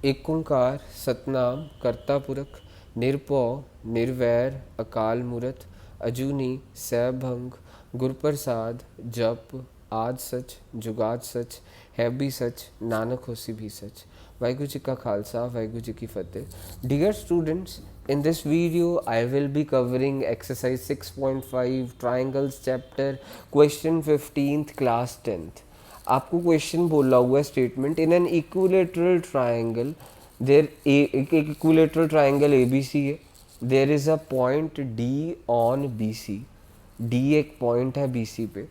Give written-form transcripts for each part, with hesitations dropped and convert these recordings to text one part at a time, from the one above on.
एक ओंकार सतनाम करता पुरख निरपौ निर्वैर अकाल मूरत अजूनी सैभंग गुरप्रसाद जप आद सच जुगाद सच है भी सच नानक होसी भी सच। वाहिगुरु जी का खालसा वाहिगुरु जी की फतेह। Dear students, in this video I will be covering exercise 6.5 triangles chapter question 15th class 10th। आपको क्वेश्चन बोला हुआ है statement in an equilateral triangle there एक equilateral triangle A B C है, there is a point D on B C. D एक पॉइंट है B C पे,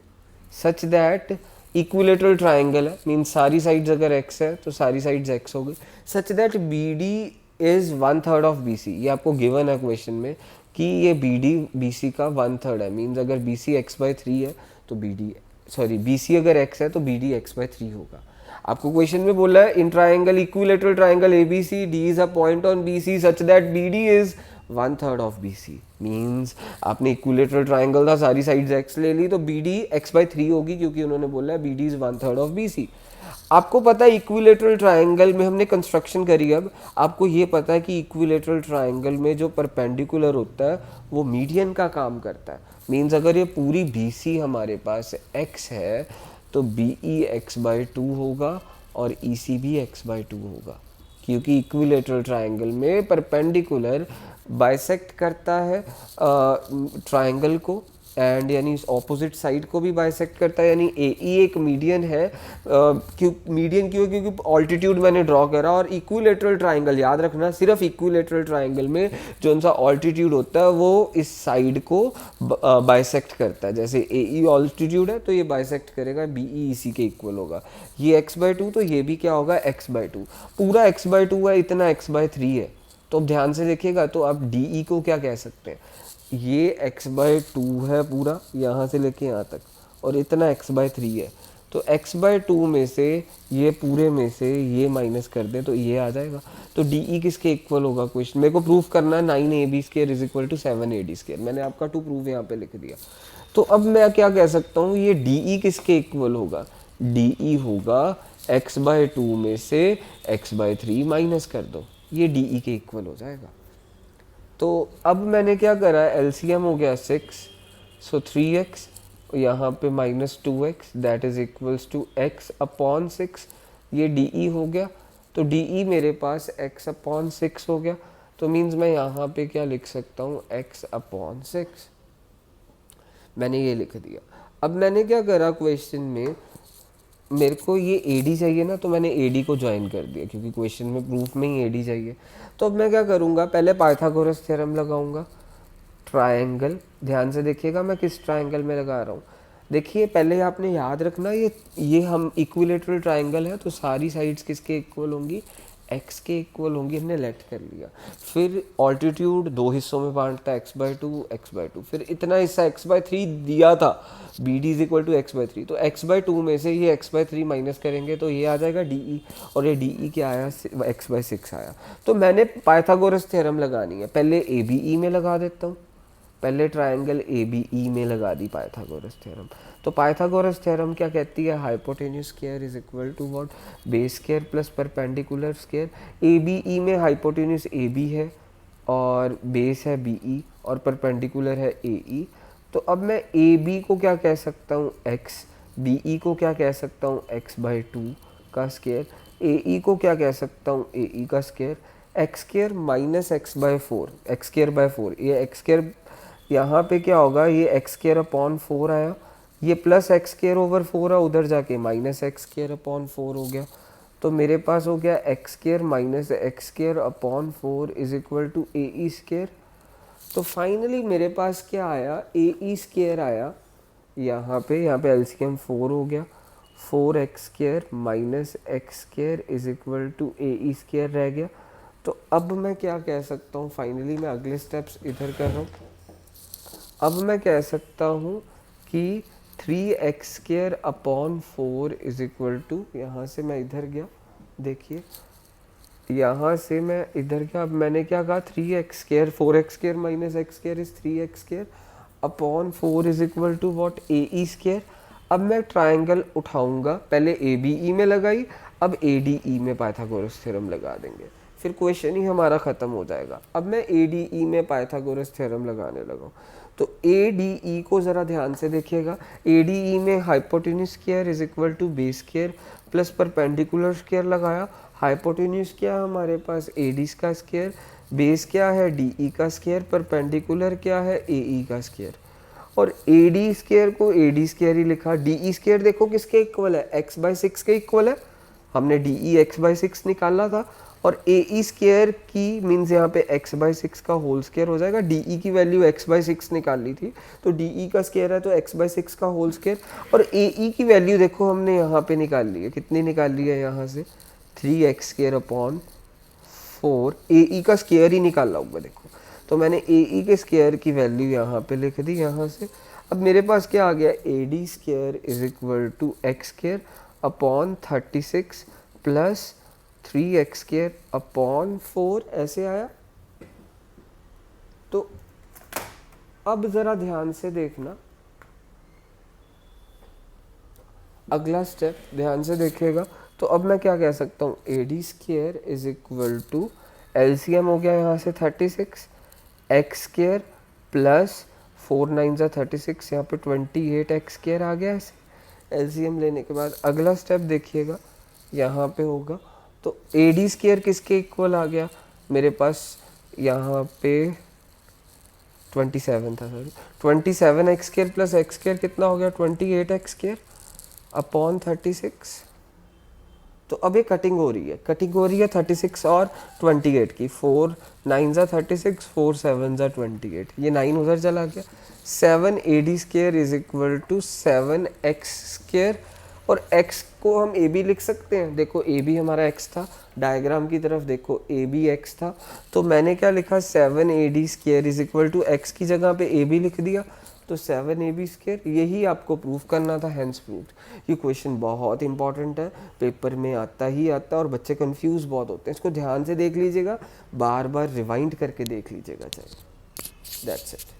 सच दैट इक्विलेटरल ट्राइंगल है, मीन सारी साइड्स अगर एक्स है तो सारी साइड्स एक्स हो गई। Such that B D is 1/3 of B C. ये आपको गिवन है क्वेश्चन में कि ये बी डी बी सी का 1/3 है, मीन्स अगर बी सी x/3 है तो B D sorry B C अगर x है तो बी डी x/3 होगा। आपको क्वेश्चन में बोला है in triangle equilateral triangle A B C D is a point on B C such that B D is 1/3 of B C. Means आपने equilateral triangle था, सारी साइड्स एक्स ले ली तो बी डी x/3 होगी, क्योंकि उन्होंने बोला है B D is 1/3 of B C. आपको पता है इक्विलेटरल ट्राइंगल में हमने कंस्ट्रक्शन करी। अब आपको ये पता है कि इक्विलेटरल ट्राइंगल में जो परपेंडिकुलर होता है वो मीडियन का काम करता है। मीन्स अगर ये पूरी बी सी हमारे पास x है तो बी ई x/2 होगा और ई सी भी x/2 होगा, क्योंकि इक्विलेटरल ट्राइंगल में परपेंडिकुलर बाइसेक्ट करता है ट्राइंगल को, एंड यानी ऑपोजिट साइड को भी बाइसेक्ट करता है। यानी ए ई एक मीडियन है। मीडियन क्यों? क्योंकि ऑल्टीट्यूड मैंने ड्रॉ करा। और इक्विलेटरल ट्राइंगल याद रखना, सिर्फ इक्विलेटरल ट्राइंगल में जो उनका ऑल्टीट्यूड होता है वो इस साइड को बाइसेक्ट करता है। जैसे ए ई ऑल्टीट्यूड है तो ये बाइसेक्ट करेगा, बी ई सी के इक्वल होगा। ये x/2 तो ये भी क्या होगा x/2। पूरा x/2 है, इतना x/3 है। तो अब ध्यान से देखिएगा, तो आप डी ई को क्या कह सकते हैं, ये x/2 है पूरा यहाँ से लेके यहाँ तक, और इतना x/3 है। तो x/2 में से ये पूरे में से ये माइनस कर दे तो ये आ जाएगा। तो डी ई किसके इक्वल होगा? क्वेश्चन मेरे को प्रूफ करना है 9ab² is equal to 7ad²। मैंने आपका टू प्रूफ यहाँ पे लिख दिया। तो अब मैं क्या कह सकता हूँ, ये डी ई किसके इक्वल होगा? डी ई होगा x/2 में से x/3 माइनस कर दो, ये डी ई के इक्वल हो जाएगा। तो अब मैंने क्या करा, एलसीएम हो गया 6, सो 3x यहाँ पे -2x that is equals to x/6। ये डी ई हो गया। तो डी ई मेरे पास x/6 हो गया। तो मीन्स मैं यहाँ पे क्या लिख सकता हूँ, x/6। मैंने ये लिख दिया। अब मैंने क्या करा, क्वेश्चन में मेरे को ये AD चाहिए ना, तो मैंने AD को ज्वाइन कर दिया, क्योंकि क्वेश्चन में प्रूफ में ही AD चाहिए। तो अब मैं क्या करूँगा, पहले पाइथागोरस थ्योरम लगाऊंगा। ट्रायंगल, ध्यान से देखिएगा मैं किस ट्रायंगल में लगा रहा हूँ। देखिए पहले आपने याद रखना, ये हम इक्विलेटरल ट्रायंगल है तो सारी साइड्स किसके इक्वल होंगी, x के इक्वल होंगी। हमने लेट कर लिया। फिर ऑल्टीट्यूड दो हिस्सों में बांटता है, x/2 फिर इतना हिस्सा x/3 दिया था, B D is equal to x/3। तो x/2 में से ये x/3 माइनस करेंगे तो ये आ जाएगा डी ई, और ये डी ई क्या आया, x/6 आया। तो मैंने पाइथागोरस थ्योरम लगानी है। पहले ए बी ई में लगा देता हूँ, पहले ट्रायंगल ए बी ई में लगा दी पाइथागोरस थ्योरम। तो पाइथागोरस थ्योरम क्या कहती है, hypotenuse square is equal to what, base square plus perpendicular square. A B E में हाइपोटेन्यूज ए बी है और बेस है बी ई और परपेंडिकुलर है ए ई। तो अब मैं ए बी को क्या कह सकता हूँ, x, बी ई को क्या कह सकता हूँ, x/2 का स्क्वायर, ए ई को क्या कह सकता हूँ, ए ई का square, x² minus x/4, x²/4। ये x² यहाँ पे क्या होगा, ये x²/4 आया, ये प्लस x²/4 है, उधर जाके माइनस x²/4 हो गया। तो मेरे पास हो गया x² minus x²/4 is equal to A E square. तो फाइनली मेरे पास क्या आया, ए ई स्क्वायर आया। यहाँ पे एलसीएम 4 हो गया, 4x² minus x² is equal to A E square रह गया। तो अब मैं क्या कह सकता हूँ, फाइनली मैं अगले स्टेप्स इधर कर रहा हूँ। अब मैं कह सकता हूँ कि 3x²/4 इज इक्वल टू, यहाँ से मैं इधर गया, देखिए यहाँ से मैं इधर गया। अब मैंने क्या कहा, 3x² 4x² minus x² is 3x² upon 4 is equal to what, A E square. अब मैं ट्रायंगल उठाऊंगा, पहले ए बी ई में लगाई, अब ए डी ई में पाइथागोरस थ्योरम लगा देंगे, फिर क्वेश्चन ही हमारा ख़त्म हो जाएगा। अब मैं ए डी ई में पाइथागोरस थ्योरम लगाने लगा, तो ए डी ई को ज़रा ध्यान से देखिएगा। ए डी ई में hypotenuse square is equal to base square plus perpendicular square लगाया। हाइपोटेन्यूज क्या है हमारे पास, ए डी का स्क्वायर, बेस क्या है डी ई का स्क्वायर, परपेंडिकुलर क्या है ए ई का स्क्वायर। और ए डी स्क्वायर को ए डी स्क्वायर ही लिखा। डी ई स्क्वायर देखो किसके इक्वल है, एक्स बाई सिक्स के इक्वल है, हमने D E x by six निकाला था। और ए ई स्क्वायर की मीन्स यहाँ पे एक्स बाई सिक्स का होल स्क्वायर हो जाएगा। डी ई की वैल्यू एक्स बाई सिक्स निकाल ली थी, तो डी ई का स्क्वायर है तो एक्स बाई सिक्स का होल स्क्वायर। और ए ई की वैल्यू देखो हमने यहाँ पे निकाल ली है, कितनी निकाल ली है यहाँ से, 3x स्क्वायर अपॉन 4। ए ई का स्क्वायर ही निकाला होगा देखो, तो मैंने ए ई के स्क्वायर की वैल्यू यहाँ पे लिख दी यहाँ से। अब मेरे पास क्या आ गया, A D square is equal to x square upon 36 plus 3x square upon 4, ऐसे आया। तो अब ज़रा ध्यान से देखना, अगला स्टेप ध्यान से देखिएगा। तो अब मैं क्या कह सकता हूँ, A D square is equal to LCM हो गया यहाँ से 36, एक्स स्क्वायर प्लस 4 9 जा 36, यहाँ पे 28 एक्स स्क्वायर आ गया ऐसे एलसीएम लेने के बाद। अगला स्टेप देखिएगा यहाँ पे होगा, तो ए डी स्क्वायर किसके इक्वल आ गया, मेरे पास यहाँ पे 27 था, sorry 27 x square plus x square कितना हो गया, 28 एक्स स्क्वायर अपॉन 36। तो अब ये कटिंग हो रही है, 36 और 28 की, 4 9 जा 36, 4 7 जा 28, ये 9 उधर चला गया। 7 A D square is equal to 7 x square, और x को हम ए बी लिख सकते हैं, देखो ए बी हमारा x था, डायग्राम की तरफ देखो ए बी एक्स था, तो मैंने क्या लिखा, 7 A D square is equal to x की जगह पे ए बी लिख दिया, तो 7 ए बी स्क्वायर, यही आपको प्रूफ करना था, हैंस प्रूफ। ये क्वेश्चन बहुत इंपॉर्टेंट है, पेपर में आता ही आता है और बच्चे कंफ्यूज बहुत होते हैं, इसको ध्यान से देख लीजिएगा, बार बार रिवाइंड करके देख लीजिएगा, चाहिए। That's it.